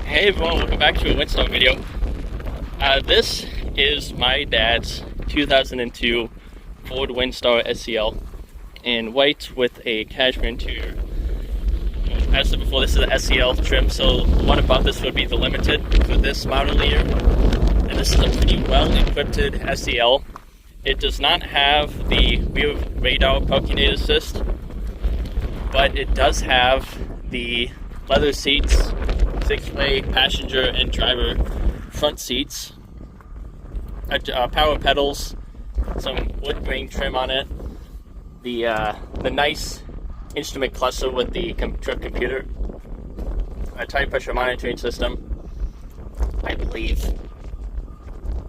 Hey everyone, welcome back to a Windstar video. This is my dad's 2002 Ford Windstar SCL in white with a cashmere interior. As I said before, this is an SCL trim, so the one above this would be the Limited for this model year. And this is a pretty well-equipped SCL. It does not have the rear radar parking aid assist, but it does have the leather seats, 6-way passenger and driver front seats, power pedals, some wood grain trim on it, the nice instrument cluster with the trip computer, a tire pressure monitoring system, I believe,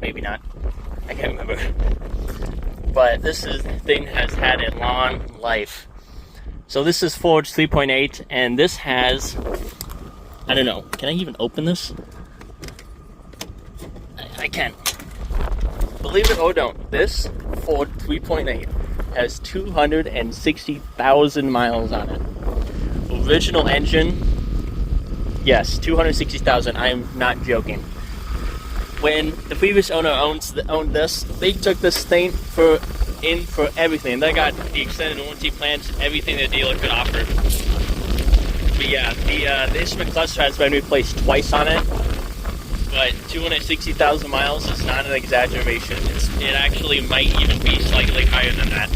maybe not, I can't remember, but this thing has had a long life. So this is Ford's 3.8, and this has, I don't know, can I even open this? I can. Believe it or don't, this Ford 3.8 has 260,000 miles on it. Original engine, yes, 260,000, I am not joking. When the previous owner owned this, they took this thing for everything. They got the extended warranty plans, everything the dealer could offer. But yeah, the instrument cluster has been replaced twice on it, but 260,000 miles is not an exaggeration. It actually might even be slightly higher than that.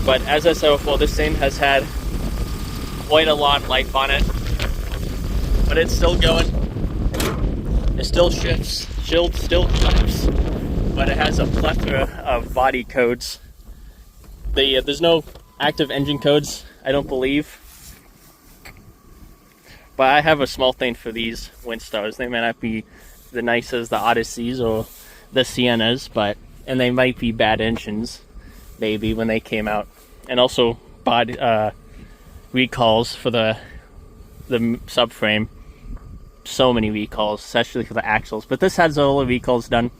But as I said before, this thing has had quite a lot of life on it, but it's still going. It still shifts, still drives, but it has a plethora of body codes. There's no active engine codes, I don't believe. But I have a small thing for these Windstars. They may not be the nicest, the Odysseys or the Siennas, and they might be bad engines, maybe, when they came out. And also recalls for the subframe. So many recalls, especially for the axles. But this has all the recalls done.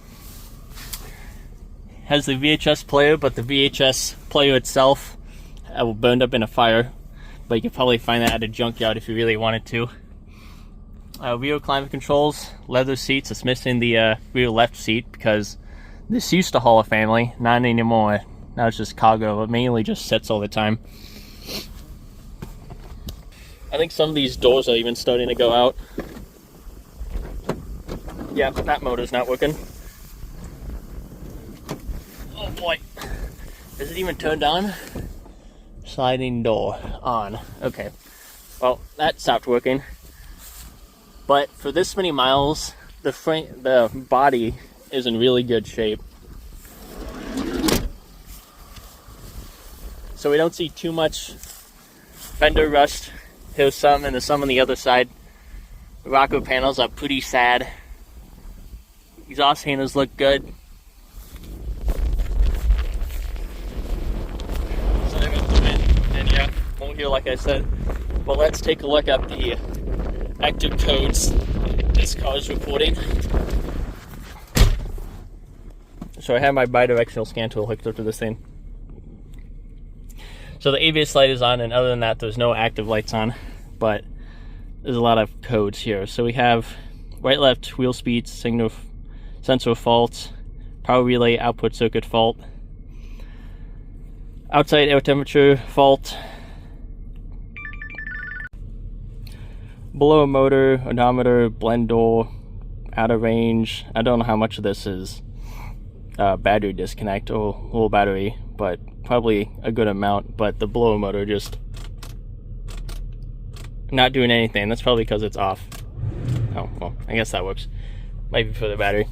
Has the VHS player, but the VHS player itself burned up in a fire. But you could probably find that at a junkyard if you really wanted to. Rear climate controls, leather seats. It's missing the rear left seat because this used to haul a family, not anymore. Now it's just cargo, but mainly just sits all the time. I think some of these doors are even starting to go out. Yeah, that motor's not working. Oh boy. Is it even turned on? Sliding door on. Okay. Well, that stopped working. But for this many miles, the body is in really good shape. So we don't see too much fender rust. There's some, and there's some on the other side. The rocker panels are pretty sad. Exhaust handles look good. So I got the wind, and yeah, won't hear like I said. But let's take a look at the active codes this car is reporting. So I have my bidirectional scan tool hooked up to this thing. So the ABS light is on, and other than that, there's no active lights on. But there's a lot of codes here. So we have right, left, wheel speeds, signal, sensor fault, power relay, output circuit fault, outside air temperature fault, blower motor, odometer, blend door, out of range. I don't know how much of this is battery disconnect or low battery, but probably a good amount. But the blower motor just not doing anything. That's probably because it's off. Oh, well, I guess that works. Might be for the battery.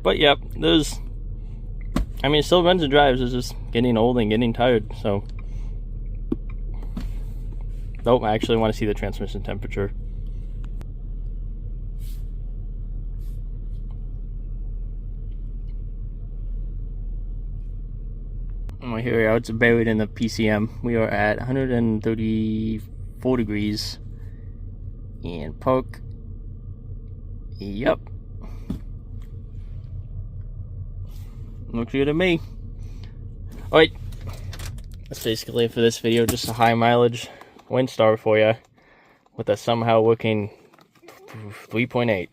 But yep, it still runs and drives. It's just getting old and getting tired, so. Nope, I actually want to see the transmission temperature. Oh, here we are. It's buried in the PCM. We are at 134 degrees. And park. Yep. Looks good to me. Alright, that's basically it for this video. Just a high mileage Windstar for you. with a somehow working 3.8.